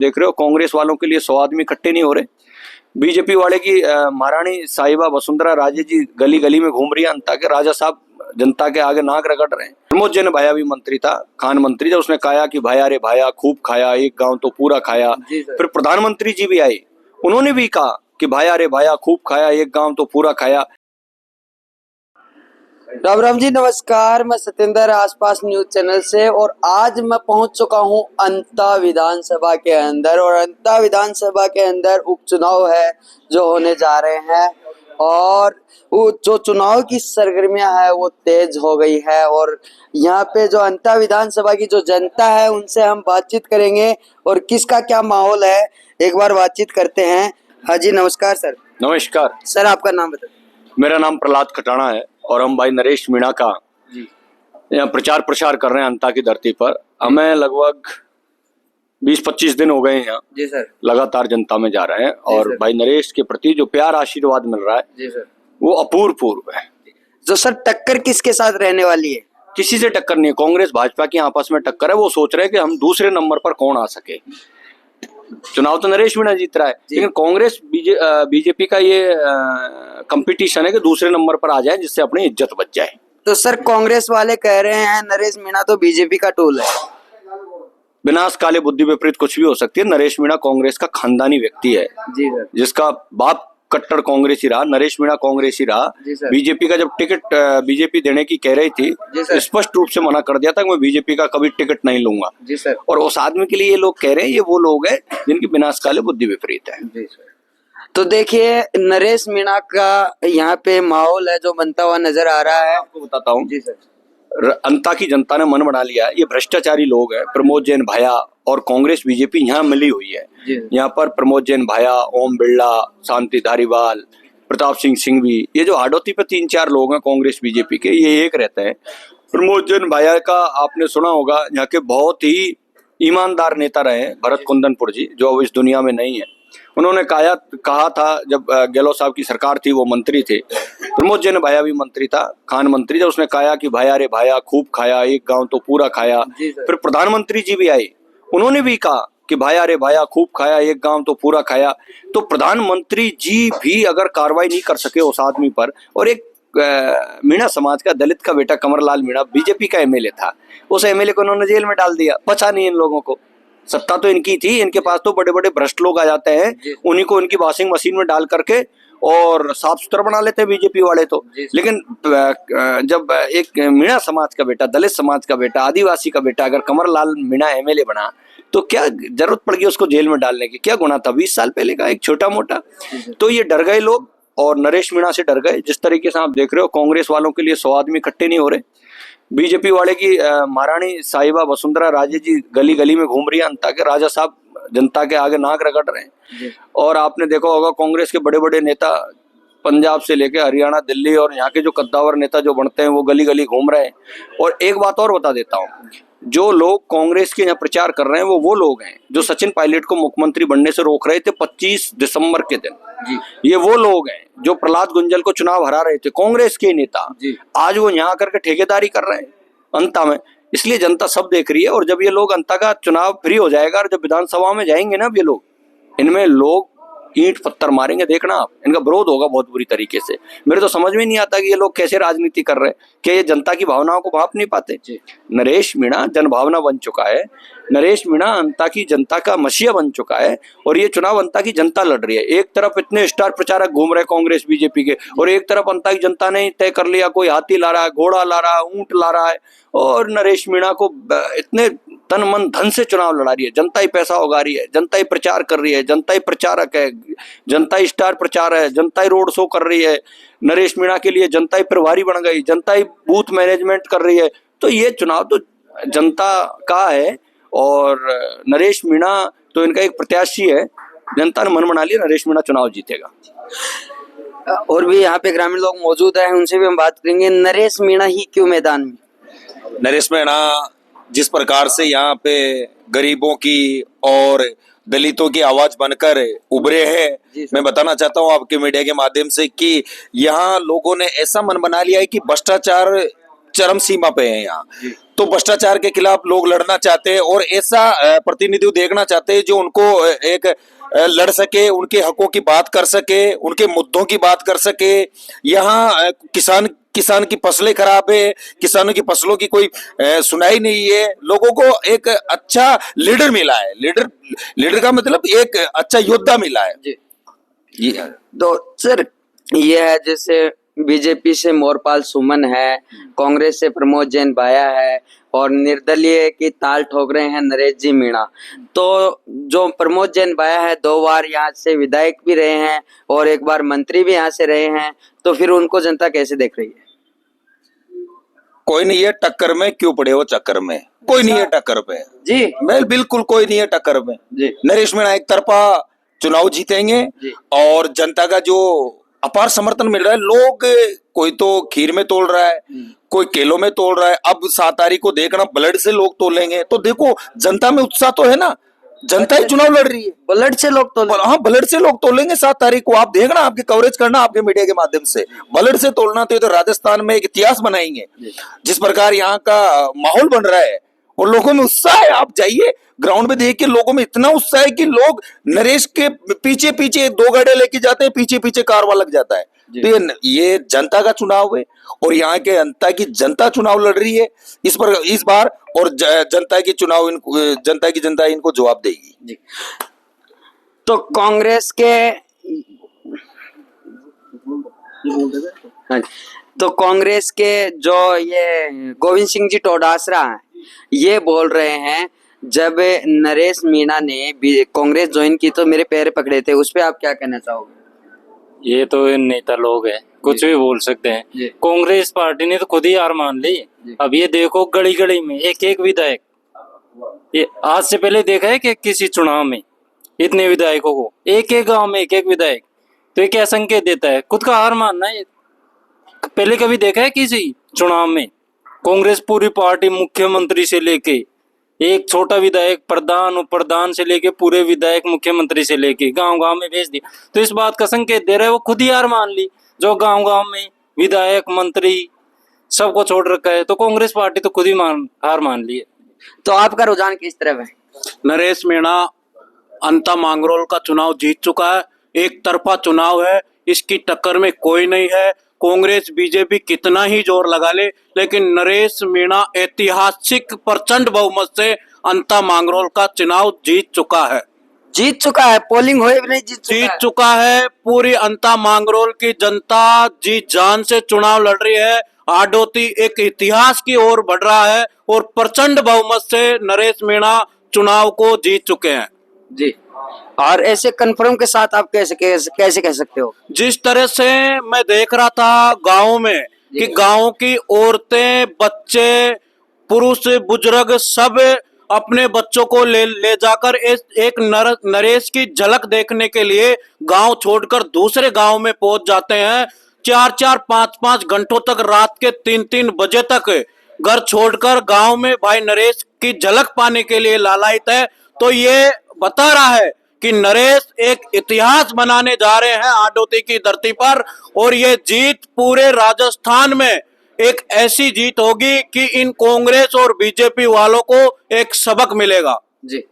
देख रहे हो कांग्रेस वालों के लिए 100 आदमी इकट्ठे नहीं हो रहे। बीजेपी वाले की महारानी साहिबा वसुंधरा राजे जी गली गली में घूम रही है, अंता के राजा साहब जनता के आगे नाक रगड़ रहे हैं। प्रमोद जैन भाया भी मंत्री था, खान मंत्री, जब उसने कहा कि भाया रे भाया खूब खाया, एक गांव तो पूरा खाया। फिर प्रधानमंत्री जी भी आए, उन्होंने भी कहा कि भाया रे भाया खूब खाया, एक गांव तो पूरा खाया। राम राम जी, नमस्कार। मैं सत्येंद्र आसपास न्यूज चैनल से, और आज मैं पहुंच चुका हूं अंता विधानसभा के अंदर। और अंता विधानसभा के अंदर उपचुनाव है जो होने जा रहे हैं, और वो जो चुनाव की सरगर्मियां है वो तेज हो गई है। और यहाँ पे जो अंता विधानसभा की जो जनता है उनसे हम बातचीत करेंगे और किसका क्या माहौल है, एक बार बातचीत करते हैं। हाँ जी, नमस्कार सर। नमस्कार सर, आपका नाम बताइए। मेरा नाम प्रहलाद खटाना है और हम भाई नरेश मीणा का यहाँ प्रचार प्रसार कर रहे हैं अंता की धरती पर। हमें लगभग 20-25 दिन हो गए हैं यहाँ। जी सर। लगातार जनता में जा रहे हैं और भाई नरेश के प्रति जो प्यार आशीर्वाद मिल रहा है जी सर, वो अपूर्व है। तो सर टक्कर किसके साथ रहने वाली है? किसी से टक्कर नहीं है, कांग्रेस भाजपा की आपस में टक्कर है। वो सोच रहे हैं कि हम दूसरे नंबर पर कौन आ सके। चुनाव तो नरेश मीणा जीत रहा है, लेकिन कांग्रेस बीजेपी का ये कंपटीशन है कि दूसरे नंबर पर आ जाए जिससे अपनी इज्जत बच जाए। तो सर कांग्रेस वाले कह रहे हैं नरेश मीणा तो बीजेपी का टूल है। विनाश काले बुद्धि विपरीत कुछ भी हो सकती है। नरेश मीणा कांग्रेस का खानदानी व्यक्ति है। जी सर। जिसका बाप कट्टर कांग्रेसी रहा, नरेश मीणा कांग्रेसी रहा। बीजेपी का जब टिकट बीजेपी देने की कह रही थी, स्पष्ट रूप से मना कर दिया था कि मैं बीजेपी का कभी टिकट नहीं लूंगा। जी सर। और उस आदमी के लिए ये लोग कह रहे हैं, ये वो लोग हैं जिनकी विनाश काले बुद्धि विपरीत है। जी सर। तो देखिए, नरेश मीणा का यहाँ पे माहौल है जो बनता हुआ नजर आ रहा है। आपको बताता हूँ, जी सर, अंता की जनता ने मन बना लिया है। ये भ्रष्टाचारी लोग हैं, प्रमोद जैन भाया और कांग्रेस बीजेपी यहाँ मिली हुई है। यहाँ पर प्रमोद जैन भाया, ओम बिरला, शांति धारीवाल, प्रताप सिंह सिंघवी, ये जो हाडोती पे 3-4 लोग हैं कांग्रेस बीजेपी के, ये एक रहते हैं। प्रमोद जैन भाया का आपने सुना होगा, यहाँ के बहुत ही ईमानदार नेता रहे भरत कुंदनपुर जी, जो अब इस दुनिया में नहीं है। उन्होंने कहा था जब गहलोत साहब की सरकार थी, वो मंत्री थे, प्रमोद जैन भाया भी मंत्री था, खान मंत्री, जब उसने कहा कि भाया रे भाया खूब खाया, एक गांव तो पूरा खाया। फिर प्रधानमंत्री जी भी आए, उन्होंने भी कहा कि भाया रे भाया खूब खाया, एक गांव तो पूरा खाया। तो प्रधानमंत्री जी भी अगर कार्रवाई नहीं कर सके उस आदमी पर, और एक मीणा समाज का दलित का बेटा कमरलाल मीणा बीजेपी का एमएलए था, उस एमएलए को उन्होंने जेल में डाल दिया। पता नहीं इन लोगों को, सत्ता तो इनकी थी, इनके पास तो बड़े बड़े भ्रष्ट लोग आ जाते हैं, उन्हीं को इनकी वॉशिंग मशीन में डाल करके और साफ सुथरा बना लेते हैं बीजेपी वाले तो। लेकिन जब एक मीणा समाज का बेटा, दलित समाज का बेटा, आदिवासी का बेटा अगर कमरलाल मीणा एमएलए बना, तो क्या जरूरत पड़ गई उसको जेल में डालने की? क्या गुनाह था 20 साल पहले का, एक छोटा मोटा? तो ये डर गए लोग और नरेश मीणा से डर गए। जिस तरीके से आप देख रहे हो कांग्रेस वालों के लिए 100 आदमी इकट्ठे नहीं हो रहे। बीजेपी वाले की महारानी साहिबा वसुंधरा राजे जी गली गली में घूम रही है, अंता के राजा साहब जनता के आगे नाक रगड़ रहे हैं। और आपने देखा होगा कांग्रेस के बड़े बड़े नेता पंजाब से लेके हरियाणा, दिल्ली और यहाँ के जो कद्दावर नेता जो बनते हैं वो गली गली घूम रहे हैं। और एक बात और बता देता हूँ, जो लोग कांग्रेस के यहाँ प्रचार कर रहे हैं वो लोग हैं जो सचिन पायलट को मुख्यमंत्री बनने से रोक रहे थे 25 दिसंबर के दिन। ये वो लोग हैं जो प्रहलाद गुंजल को चुनाव हरा रहे थे, कांग्रेस के नेता। आज वो यहाँ आकर के ठेकेदारी कर रहे हैं अंता में। इसलिए जनता सब देख रही है। और जब ये लोग अंता का चुनाव फ्री हो जाएगा और जब विधानसभा में जाएंगे ना, ये लोग, इनमें लोग ईंट पत्थर मारेंगे, देखना आप। इनका विरोध होगा बहुत बुरी तरीके से। मेरे तो समझ में नहीं आता कि ये लोग कैसे राजनीति कर रहे हैं, क्या ये जनता की भावनाओं को भाप नहीं पाते? नरेश मीणा जनभावना बन चुका है। नरेश मीणा अंता की जनता का मसीहा बन चुका है और ये चुनाव अंता की जनता लड़ रही है। एक तरफ इतने स्टार प्रचारक घूम रहे कांग्रेस बीजेपी के, और एक तरफ अंता की जनता ने तय कर लिया, कोई हाथी ला रहा है, घोड़ा ला रहा है, ऊंट ला रहा है, और नरेश मीणा को इतने तन मन धन से चुनाव लड़ा रही है। जनता ही पैसा उगा रही है, जनता ही प्रचार कर रही है, जनता ही प्रचारक है, जनता ही स्टार प्रचार है, जनता ही रोड शो कर रही है। नरेश मीणा के लिए जनता ही प्रभारी बन गई, जनता ही बूथ मैनेजमेंट कर रही है। तो ये चुनाव तो जनता का है और नरेश मीणा तो इनका एक प्रत्याशी है। जनता ने मन बना लिया, नरेश मीणा चुनाव जीतेगा। और भी यहाँ पे ग्रामीण लोग मौजूद हैं, उनसे भी हम बात करेंगे। नरेश मीणा ही क्यों मैदान में? नरेश मीणा जिस प्रकार से यहाँ पे गरीबों की और दलितों की आवाज बनकर उभरे हैं, मैं बताना चाहता हूँ आपके मीडिया के माध्यम से कि यहाँ लोगों ने ऐसा मन बना लिया है कि भ्रष्टाचार चरम सीमा पे है यहाँ। तो भ्रष्टाचार के खिलाफ लोग लड़ना चाहते हैं और ऐसा प्रतिनिधि देखना चाहते हैं जो उनको एक लड़ सके, उनके हकों की बात कर सके, उनके मुद्दों की बात कर सके। यहाँ किसान की फसलें खराब है, किसानों की फसलों की कोई सुनाई नहीं है। लोगों को एक अच्छा लीडर मिला है, लीडर का मतलब एक अच्छा योद्धा मिला है जी। ये तो सर ये है, जैसे बीजेपी से मोरपाल सुमन है, कांग्रेस से प्रमोद जैन भाया है और निर्दलीय की ताल ठोक रहे हैं नरेश जी मीणा। तो जो प्रमोद जैन भाया है 2 बार यहाँ से विधायक भी रहे हैं और 1 बार मंत्री भी यहाँ से रहे हैं, तो फिर उनको जनता कैसे देख रही है? कोई नहीं है टक्कर में, क्यों पड़े हो चक्कर में, कोई नहीं है टक्कर पे जी। मैं बिल्कुल कोई नहीं है टक्कर में जी। नरेश मीणा एक तरफा चुनाव जीतेंगे और जनता का जो अपार समर्थन मिल रहा है, लोग कोई तो खीर में तोड़ रहा है, कोई केलों में तोड़ रहा है। अब 7 तारीख को देखना ब्लड से लोग तोलेंगे, तो देखो जनता में उत्साह तो है ना, जनता ही चुनाव लड़ रही है। ब्लड से लोग तोल, हाँ ब्लड से लोग तोलेंगे 7 तारीख को, आप देखना, आपकी कवरेज करना आपके मीडिया के माध्यम से। ब्लड से तोड़ना तो ये तो राजस्थान में एक इतिहास बनाएंगे। जिस प्रकार यहाँ का माहौल बन रहा है और लोगों में उत्साह है, आप जाइए ग्राउंड में देखिए, लोगों में इतना उत्साह है कि लोग नरेश के पीछे पीछे 2 गाड़ियां लेके जाते हैं, पीछे पीछे कारवां लग जाता है। तो ये जनता का चुनाव है और यहाँ के जनता चुनाव लड़ रही है इस बार, और जनता की जनता इनको जवाब देगी। तो कांग्रेस के तो कांग्रेस के जो ये गोविंद सिंह जी डोटासरा हैं, ये बोल रहे हैं जब नरेश मीणा ने कांग्रेस ज्वाइन की तो मेरे पैर पकड़े थे, उस पे आप क्या कहना चाहोगे? ये तो नेता लोग हैं, कुछ भी बोल सकते हैं। कांग्रेस पार्टी ने तो खुद ही हार मान ली। अब ये देखो गली गली में एक विधायक, ये आज से पहले देखा है कि किसी चुनाव में इतने विधायकों को, एक गांव में एक विधायक, तो ये क्या संकेत देता है? खुद का हार मानना है। पहले कभी देखा है किसी चुनाव में कांग्रेस पूरी पार्टी मुख्यमंत्री से लेके एक छोटा विधायक, प्रधान उप प्रधान से लेके पूरे विधायक मुख्यमंत्री से लेके गांव गांव में भेज दिया? तो इस बात का संकेत दे रहा है वो खुद ही हार मान ली, जो गांव गांव में विधायक मंत्री सबको छोड़ रखा है। तो कांग्रेस पार्टी तो खुद ही हार मान ली है। तो आपका रुझान किस तरफ है? नरेश मीणा अंता मांगरोल का चुनाव जीत चुका है, एक तरफा चुनाव है, इसकी टक्कर में कोई नहीं है। कांग्रेस बीजेपी कितना ही जोर लगा ले, लेकिन नरेश मीणा ऐतिहासिक प्रचंड बहुमत से अंता मांगरोल का चुनाव जीत चुका है। जीत चुका है, पोलिंग हुए भी नहीं, जीत चुका है। पूरी अंता मांगरोल की जनता जी जान से चुनाव लड़ रही है। आडोती एक इतिहास की ओर बढ़ रहा है और प्रचंड बहुमत से नरेश मीणा चुनाव को जीत चुके हैं जी। और ऐसे कन्फर्म के साथ आप कैसे कह सकते हो? जिस तरह से मैं देख रहा था गाँव में कि गाँव की औरतें, बच्चे, पुरुष, बुजुर्ग सब अपने बच्चों को ले जाकर एक नरेश की झलक देखने के लिए गांव छोड़कर दूसरे गांव में पहुंच जाते हैं। 4-4, 5-5 घंटों तक, रात के 3-3 बजे तक घर छोड़कर गांव में भाई नरेश की झलक पाने के लिए लालायित है। तो ये बता रहा है कि नरेश एक इतिहास बनाने जा रहे हैं आडोती की धरती पर, और ये जीत पूरे राजस्थान में एक ऐसी जीत होगी कि इन कांग्रेस और बीजेपी वालों को एक सबक मिलेगा जी।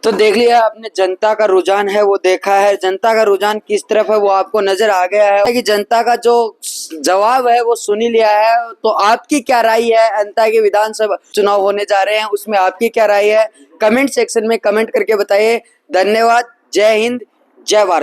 तो देख लिया आपने, जनता का रुझान है वो देखा है, जनता का रुझान किस तरफ है वो आपको नजर आ गया है कि जनता का जो जवाब है वो सुन ही लिया है। तो आपकी क्या राय है? अंता के विधानसभा चुनाव होने जा रहे हैं, उसमें आपकी क्या राय है? कमेंट सेक्शन में कमेंट करके बताइए। धन्यवाद। जय हिंद, जय भारत।